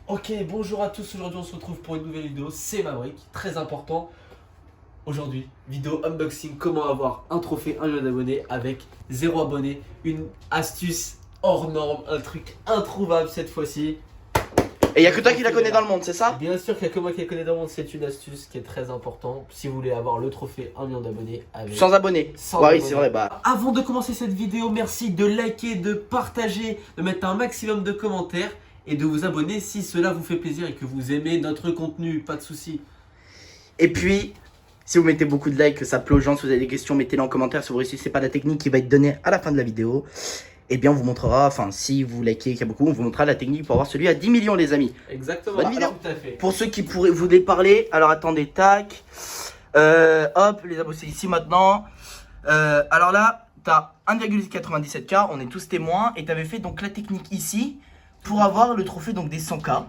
Ok, bonjour à tous, aujourd'hui on se retrouve pour une nouvelle vidéo, c'est Maverick, très important. Aujourd'hui, vidéo unboxing, comment avoir un trophée 1 million d'abonnés avec 0 abonnés. Une astuce hors norme, un truc introuvable cette fois-ci. Et y a que toi qui la connais dans le monde, c'est ça? Bien sûr qu'il y a que moi qui la connais dans le monde, c'est une astuce qui est très importante si vous voulez avoir le trophée 1 million d'abonnés avec... Sans abonnés. Sans Oui, abonnés. c'est vrai, bah. Avant de commencer cette vidéo, merci de liker, de partager, de mettre un maximum de commentaires et de vous abonner si cela vous fait plaisir et que vous aimez notre contenu, pas de soucis. Et puis, si vous mettez beaucoup de likes, que ça plaît aux gens, si vous avez des questions, mettez-les en commentaire. Si vous réussissez pas la technique qui va être donnée à la fin de la vidéo, eh bien on vous montrera, enfin si vous likez qu'il y a beaucoup, on vous montrera la technique pour avoir celui à 10 millions les amis. Exactement, Bonne vidéo. tout à fait. Pour ceux qui pourraient vous les parler, alors attendez, tac. Hop, les abonnés ici maintenant. Alors là, t'as 1,97K, on est tous témoins. Et t'avais fait donc la technique ici pour avoir le trophée donc des 100K.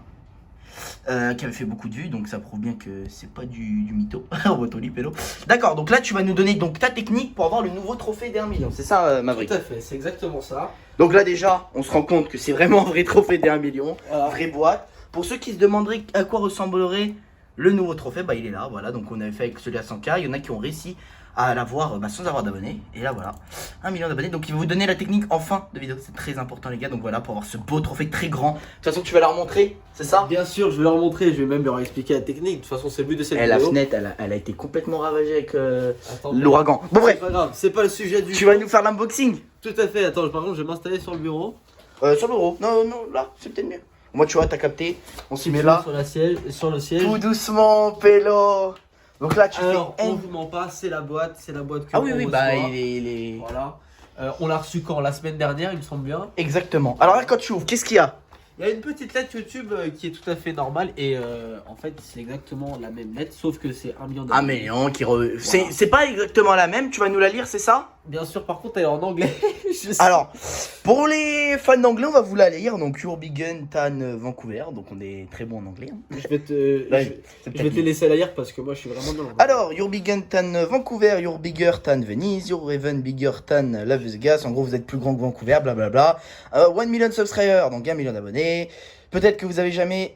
Qui avait fait beaucoup de vues, donc ça prouve bien que c'est pas du mytho. D'accord, donc là tu vas nous donner donc ta technique pour avoir le nouveau trophée des 1 million, c'est ça Maverick? Tout à fait, c'est exactement ça. Donc là déjà, on se rend compte que c'est vraiment un vrai trophée des 1 million, Voilà. vraie boîte. Pour ceux qui se demanderaient à quoi ressemblerait le nouveau trophée, bah il est là, voilà. Donc on avait fait avec celui à 100K, il y en a qui ont réussi à l'avoir sans avoir d'abonnés. Et là voilà, 1 million d'abonnés. Donc il va vous donner la technique en fin de vidéo, c'est très important les gars. Donc voilà, pour avoir ce beau trophée très grand. De toute façon tu vas leur montrer, c'est ça? Bien sûr, je vais leur montrer, je vais même leur expliquer la technique. De toute façon, c'est le but de cette La vidéo. fenêtre, elle a été complètement ravagée avec Attends, l'ouragan. Bon bref, c'est pas grave, c'est pas le sujet du tu vas nous faire l'unboxing Tout à fait, attends, par contre, je vais m'installer sur le bureau. sur le bureau. Non, non, là, c'est peut-être mieux. Moi tu vois, t'as capté, on s'y met là. Sur le siège. Tout doucement, Pélo. Donc là tu Alors, fais on vous ment pas, c'est la boîte que Ah oui, on oui, reçoit. bah il est... Voilà. On l'a reçu quand? La semaine dernière, il me semble bien. Exactement. Alors là, quand tu ouvres, qu'est-ce qu'il y a? Il y a une petite lettre YouTube qui est tout à fait normale et en fait, c'est exactement la même lettre, sauf que c'est 1 million Ah d'abonnés. mais non, c'est pas exactement la même, tu vas nous la lire, c'est ça? Bien sûr, par contre, elle est en anglais. Je sais. Alors, pour les fans d'anglais, on va vous la lire. Donc, Jurbigen Tan Vancouver. Donc, on est très bon en anglais. Hein. Je vais te, Là, je c'est vais peut-être te laisser la lire parce que moi, je suis vraiment dans l'anglais. Alors, Jurbigen Tan Vancouver, You're bigger Tan Venise, You're even bigger Tan Las Vegas. En gros, vous êtes plus grand que Vancouver, blablabla. 1 million subscribers, donc 1 million d'abonnés. Peut-être que vous avez jamais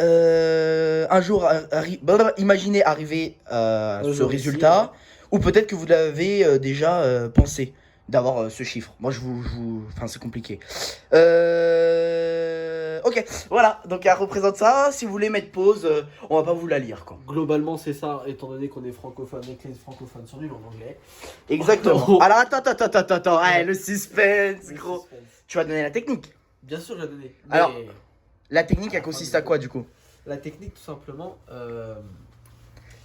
un jour imaginé arriver à ce résultat. Ou peut-être que vous l'avez déjà pensé d'avoir ce chiffre. Moi, enfin, c'est compliqué. Ok, voilà. Donc, elle représente ça. Si vous voulez mettre pause, on va pas vous la lire, quoi. Globalement, c'est ça, étant donné qu'on est francophone et que les francophones sont nuls en anglais. Exactement. Oh. Alors, attends. Ouais, le suspense, gros. Tu vas donner la technique. Bien sûr, je l'ai donné. Alors, Mais la technique, elle consiste à quoi, du coup? la technique, tout simplement,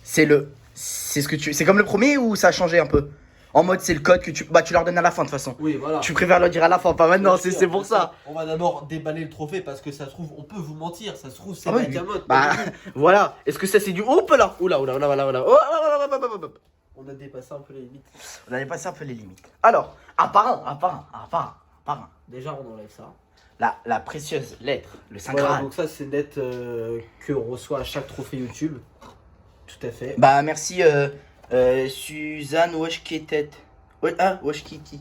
C'est c'est comme le premier ou ça a changé un peu? En mode, c'est le code que tu leur donnes à la fin, de toute façon. oui, voilà. Tu préfères le dire à la fin, pas maintenant, Bien sûr, c'est pour bien ça. sûr. On va d'abord déballer le trophée parce que ça se trouve, on peut vous mentir. Ça se trouve, c'est Ah oui, Nakamoto. bah, voilà. Est-ce que ça, c'est du... Hop là. Oula. Oh, On a dépassé un peu les limites. on a dépassé un peu les limites. Alors, un par un. Déjà, on enlève ça. La précieuse lettre, le Saint Voilà, Graal. donc ça, c'est net qu'on reçoit à chaque trophée YouTube. Tout à fait. Bah, merci, Suzanne Washketet. Washkiki.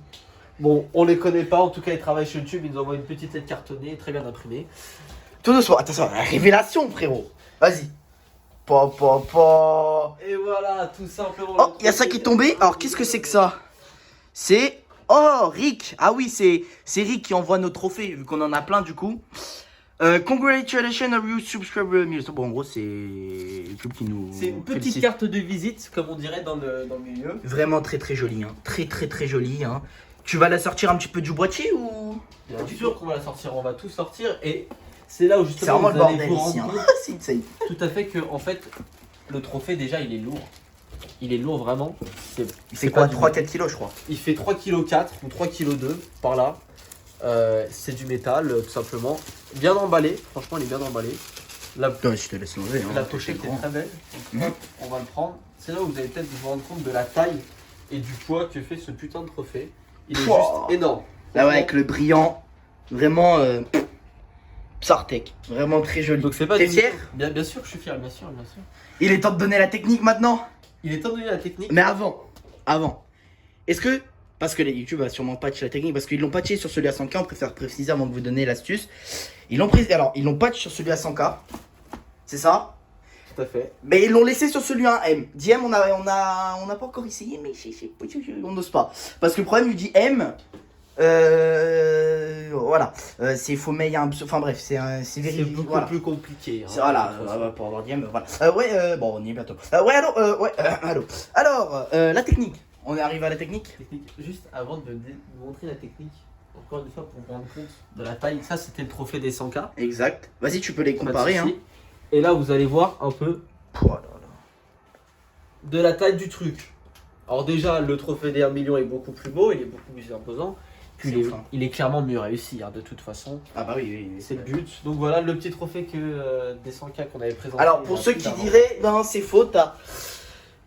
Bon, on les connaît pas. En tout cas, ils travaillent chez YouTube. Ils nous envoient une petite lettre cartonnée, très bien imprimée. Tout doucement, attention, la révélation, frérot. Vas-y. Et voilà, tout simplement. Oh, il y a ça qui est tombé. Alors, qu'est-ce que c'est que ça? C'est... Oh, Rick. Ah oui, c'est Rick qui envoie nos trophées, vu qu'on en a plein, du coup. Congratulations on your subscriber. Bon, en gros, c'est YouTube qui nous... C'est une petite félicite. carte de visite, comme on dirait dans le milieu. Vraiment très jolie, hein. Très jolie, hein. Tu vas la sortir un petit peu du boîtier ou... Bien sûr qu'on va la sortir, on va tout sortir. Et c'est là où C'est justement vraiment le vous allez bordel vous ici, hein. rendre compte C'est insane. tout à fait que, en fait, le trophée, déjà, il est lourd. Il est lourd, vraiment. C'est quoi, pas du- 3-4 kilos, je crois. Il fait 3,4 kg ou 3,2 kg par là. C'est du métal, tout simplement. Bien emballé, franchement, il est bien emballé. La Je te laisse l'enlever, hein. pochette est grand. très belle. Donc, hop, on va le prendre. C'est là où vous allez peut-être vous rendre compte de la taille et du poids que fait ce putain de trophée. Il est Pouah. juste énorme. Là, ouais, avec le brillant. Vraiment... Psartec. Vraiment très joli. Donc c'est pas T'es du- fier? Bien sûr que je suis fier, bien sûr. Il est temps de donner la technique maintenant. Il est temps de donner la technique. Mais avant. Est-ce que parce que les YouTube va sûrement patch la technique, parce qu'ils l'ont patché sur celui à 100K, on préfère préciser avant de vous donner l'astuce. Ils l'ont patch sur celui à 100K, c'est ça? Tout à fait. Mais ils l'ont laissé sur celui à 1M. Dit M, on n'a pas encore essayé, mais on n'ose pas. Parce que le problème du dit M, voilà, c'est faut mais il y a un, enfin bref, c'est C'est beaucoup voilà. plus compliqué. Hein, Voilà, pour avoir dit M, voilà. Ouais, bon, on y est bientôt. Ouais, allô. Alors, la technique. On est arrivé à la technique. Juste avant de vous montrer la technique, encore une fois pour vous rendre compte de la taille, ça c'était le trophée des 100K. Exact. Vas-y, tu peux les Pas de comparer, hein. souci. Et là vous allez voir un peu de la taille du truc. Alors déjà le trophée des 1 million est beaucoup plus beau, il est beaucoup plus imposant. Puis il est clairement mieux réussi hein, de toute façon. Ah bah oui. C'est le but. Donc voilà le petit trophée des 100K qu'on avait présenté. Alors pour ceux qui diraient, ben c'est faux,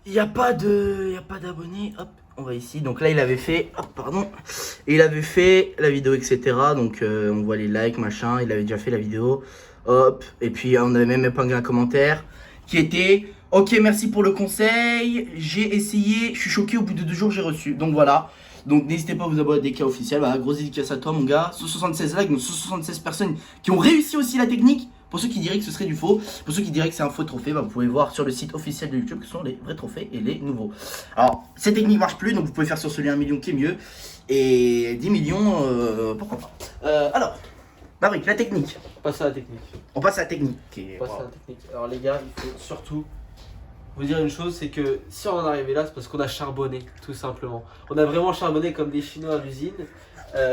il n'y a pas d'abonnés. Hop, on va ici. Donc là il avait fait, il avait fait la vidéo etc. Donc on voit les likes machin. Il avait déjà fait la vidéo. Hop, et puis on avait même épinglé un commentaire qui était ok, merci pour le conseil, j'ai essayé, je suis choqué, au bout de 2 jours j'ai reçu. Donc voilà, donc n'hésitez pas à vous abonner à DK officiel. Voilà, grosse dédicace à toi mon gars. 176 likes, donc 176 personnes qui ont réussi aussi la technique. Pour ceux qui diraient que ce serait du faux, pour ceux qui diraient que c'est un faux trophée, bah, vous pouvez voir sur le site officiel de YouTube que sont les vrais trophées et les nouveaux. Alors, cette technique marche plus, donc vous pouvez faire sur celui à 1 million qui est mieux. Et 10 millions, pourquoi pas. Alors, Maverick, la technique. On passe à la technique. On passe à la technique. Alors les gars, il faut surtout vous dire une chose, c'est que si on en est arrivé là, c'est parce qu'on a charbonné, tout simplement. On a vraiment charbonné comme des Chinois à l'usine.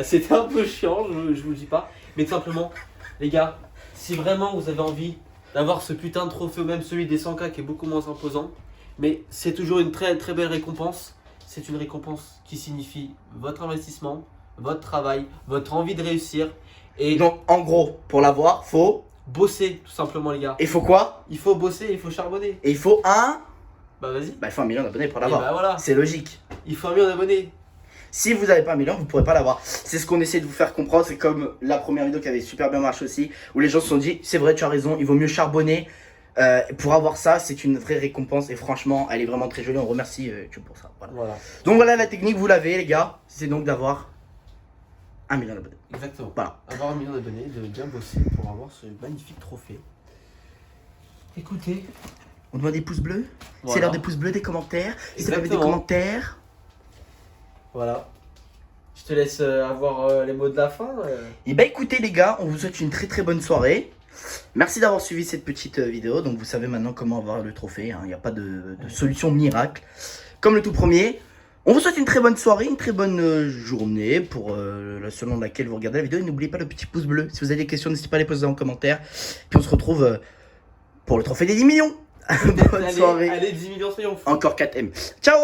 C'était un peu chiant, je vous le dis pas. Mais tout simplement, les gars, si vraiment vous avez envie d'avoir ce putain de trophée, ou même celui des 100K qui est beaucoup moins imposant, mais c'est toujours une très très belle récompense. C'est une récompense qui signifie votre investissement, votre travail, votre envie de réussir. Et donc en gros, pour l'avoir, faut bosser tout simplement les gars. Il faut quoi? Il faut bosser, il faut charbonner. Et il faut un... Bah vas-y. Bah il faut 1 million d'abonnés pour l'avoir. Bah voilà. C'est logique. Il faut 1 million d'abonnés. Si vous n'avez pas 1 million, vous ne pourrez pas l'avoir. C'est ce qu'on essaie de vous faire comprendre. C'est comme la première vidéo qui avait super bien marché aussi, où les gens se sont dit, c'est vrai, tu as raison, il vaut mieux charbonner. Pour avoir ça, c'est une vraie récompense. Et franchement, elle est vraiment très jolie. On remercie YouTube pour ça. Voilà. Donc voilà la technique, vous l'avez les gars. C'est donc d'avoir 1 million d'abonnés. Exactement. Voilà. Avoir 1 million d'abonnés, de bien bosser pour avoir ce magnifique trophée. Écoutez. On demande des pouces bleus. Voilà. C'est l'heure des pouces bleus, des commentaires. Si vous avez des Exactement. commentaires. Voilà. Je te laisse avoir les mots de la fin. Et bah écoutez les gars, on vous souhaite une très très bonne soirée. Merci d'avoir suivi cette petite vidéo. Donc vous savez maintenant comment avoir le trophée. Il n'y a pas de solution miracle. Comme le tout premier. On vous souhaite une très bonne soirée, une très bonne journée pour selon laquelle vous regardez la vidéo. Et n'oubliez pas le petit pouce bleu. Si vous avez des questions, n'hésitez pas à les poser en commentaire. Puis on se retrouve pour le trophée des 10 millions. Bonne soirée. Allez, 10 millions, soyons fous. Encore 4M. Ciao.